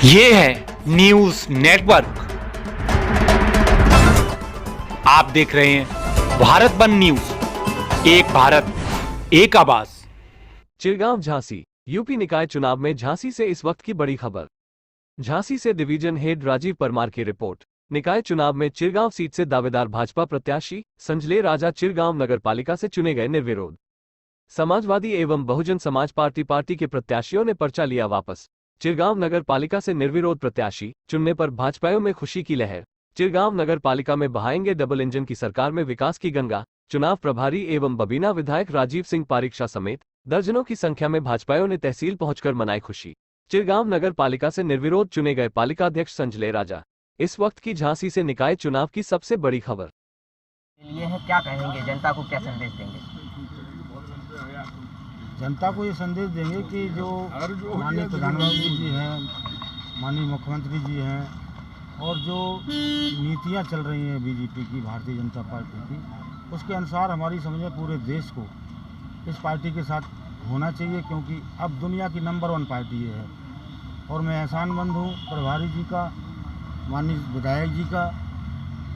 ये है news network. आप देख रहे हैं भारत बंद न्यूज, एक भारत एक आवाज। चिरगांव झांसी यूपी निकाय चुनाव में झांसी से इस वक्त की बड़ी खबर। झांसी से डिवीजन हेड राजीव परमार की रिपोर्ट। निकाय चुनाव में चिरगांव सीट से दावेदार भाजपा प्रत्याशी संजले राजा चिरगांव नगर पालिका से चुने गए निर्विरोध। समाजवादी एवं बहुजन समाज पार्टी के प्रत्याशियों ने पर्चा लिया वापस। चिरगांव नगर पालिका से निर्विरोध प्रत्याशी चुनने पर भाजपाइयों में खुशी की लहर। चिरगांव नगर पालिका में बहाएंगे डबल इंजन की सरकार में विकास की गंगा। चुनाव प्रभारी एवं बबीना विधायक राजीव सिंह पारीक्षा समेत दर्जनों की संख्या में भाजपाइयों ने तहसील पहुंचकर मनाई खुशी। चिरगांव नगर पालिका से निर्विरोध चुने गए पालिका अध्यक्ष संजले राजा। इस वक्त की झांसी से निकाय चुनाव की सबसे बड़ी खबर। ये है, क्या कहेंगे, जनता को क्या संदेश देंगे? जनता को ये संदेश देंगे कि जो माननीय प्रधानमंत्री जी हैं, माननीय मुख्यमंत्री जी हैं और जो नीतियां चल रही हैं बीजेपी की, भारतीय जनता पार्टी की, उसके अनुसार हमारी समझ पूरे देश को इस पार्टी के साथ होना चाहिए, क्योंकि अब दुनिया की नंबर 1 पार्टी ये है। और मैं एहसानमंद हूँ प्रभारी जी का, माननीय विधायक जी का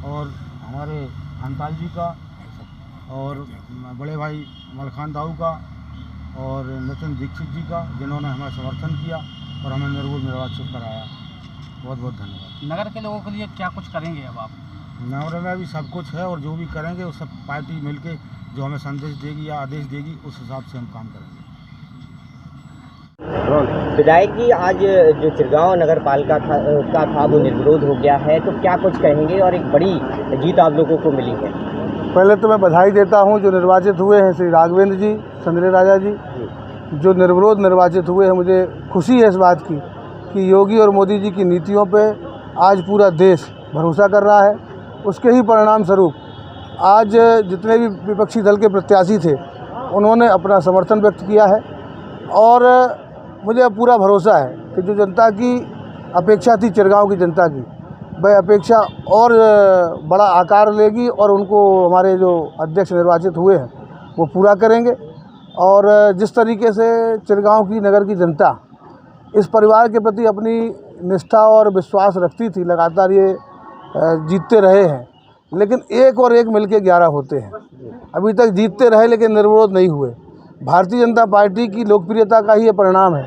और हमारे खानपाल जी का और बड़े भाई मलखान दाऊ का और नितिन दीक्षित जी का, जिन्होंने हमें समर्थन किया और हमें निर्वाचित कराया। बहुत बहुत धन्यवाद। नगर के लोगों के लिए क्या कुछ करेंगे अब आप? नगर में भी सब कुछ है और जो भी करेंगे वो सब पार्टी मिलके जो हमें संदेश देगी या आदेश देगी उस हिसाब से हम काम करेंगे। विधायक जी, आज जो चिरगांव नगर पालिका का था वो निर्विरोध हो गया है, तो क्या कुछ कहेंगे और एक बड़ी जीत आप लोगों को मिली है? पहले तो मैं बधाई देता हूं जो निर्वाचित हुए हैं श्री राघवेंद्र जी, संजले राजा जी, जो निर्विरोध निर्वाचित हुए हैं। मुझे खुशी है इस बात की कि योगी और मोदी जी की नीतियों पे आज पूरा देश भरोसा कर रहा है। उसके ही परिणाम स्वरूप आज जितने भी विपक्षी दल के प्रत्याशी थे उन्होंने अपना समर्थन व्यक्त किया है और मुझे पूरा भरोसा है कि जो जनता की अपेक्षा थी, चिरगांव की जनता की, वह अपेक्षा और बड़ा आकार लेगी और उनको हमारे जो अध्यक्ष निर्वाचित हुए हैं वो पूरा करेंगे। और जिस तरीके से चिरगांव की नगर की जनता इस परिवार के प्रति अपनी निष्ठा और विश्वास रखती थी, लगातार ये जीतते रहे हैं, लेकिन एक और एक मिलके 11 होते हैं। अभी तक जीतते रहे लेकिन निर्विरोध नहीं हुए। भारतीय जनता पार्टी की लोकप्रियता का ही ये परिणाम है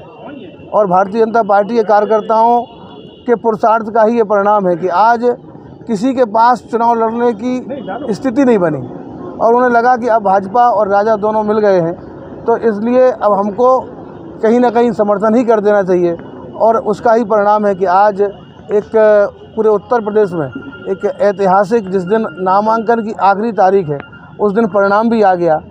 और भारतीय जनता पार्टी के कार्यकर्ताओं के पुरुषार्थ का ही ये परिणाम है कि आज किसी के पास चुनाव लड़ने की स्थिति नहीं बनी और उन्हें लगा कि अब भाजपा और राजा दोनों मिल गए हैं, तो इसलिए अब हमको कहीं ना कहीं समर्थन ही कर देना चाहिए। और उसका ही परिणाम है कि आज एक पूरे उत्तर प्रदेश में एक ऐतिहासिक, जिस दिन नामांकन की आखिरी तारीख है उस दिन परिणाम भी आ गया।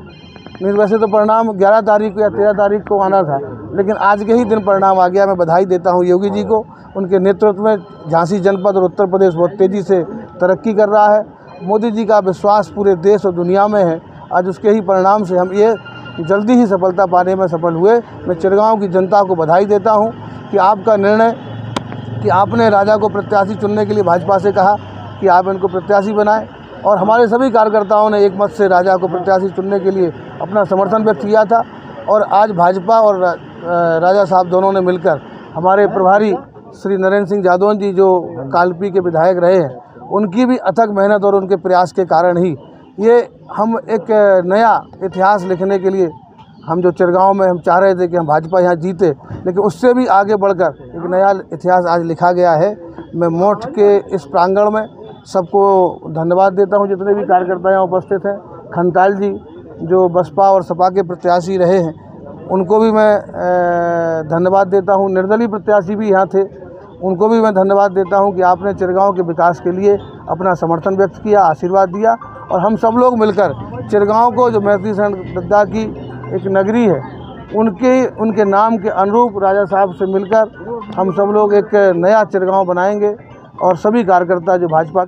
नहीं, वैसे तो परिणाम 11 तारीख को या 13 तारीख को आना था, लेकिन आज के ही दिन परिणाम आ गया। मैं बधाई देता हूं योगी जी को। उनके नेतृत्व में झांसी जनपद और उत्तर प्रदेश बहुत तेज़ी से तरक्की कर रहा है। मोदी जी का विश्वास पूरे देश और दुनिया में है। आज उसके ही परिणाम से हम ये जल्दी ही सफलता पाने में सफल हुए। मैं चिरगांव की जनता को बधाई देता हूं कि आपका निर्णय कि आपने राजा को प्रत्याशी चुनने के लिए भाजपा से कहा कि आप इनको प्रत्याशी बनाएं और हमारे सभी कार्यकर्ताओं ने एक मत से राजा को प्रत्याशी चुनने के लिए अपना समर्थन व्यक्त किया था। और आज भाजपा और राजा साहब दोनों ने मिलकर हमारे प्रभारी श्री नरेंद्र सिंह जादौन जी, जो कालपी के विधायक रहे हैं, उनकी भी अथक मेहनत और उनके प्रयास के कारण ही ये हम एक नया इतिहास लिखने के लिए, हम जो चिरगांव में हम चाह रहे थे कि हम भाजपा यहाँ जीते, लेकिन उससे भी आगे बढ़कर एक नया इतिहास आज लिखा गया है। मैं मोठ के इस प्रांगण में सबको धन्यवाद देता हूँ, जितने भी कार्यकर्ता यहाँ उपस्थित हैं। खनताल जी जो बसपा और सपा के प्रत्याशी रहे हैं उनको भी मैं धन्यवाद देता हूँ। निर्दलीय प्रत्याशी भी यहाँ थे, उनको भी मैं धन्यवाद देता हूँ कि आपने चिरगांव के विकास के लिए अपना समर्थन व्यक्त किया, आशीर्वाद दिया। और हम सब लोग मिलकर चिरगांव को, जो महर्षि शरण दद्दा की एक नगरी है, उनके नाम के अनुरूप राजा साहब से मिलकर हम सब लोग एक नया चिरगांव बनाएंगे और सभी कार्यकर्ता जो भाजपा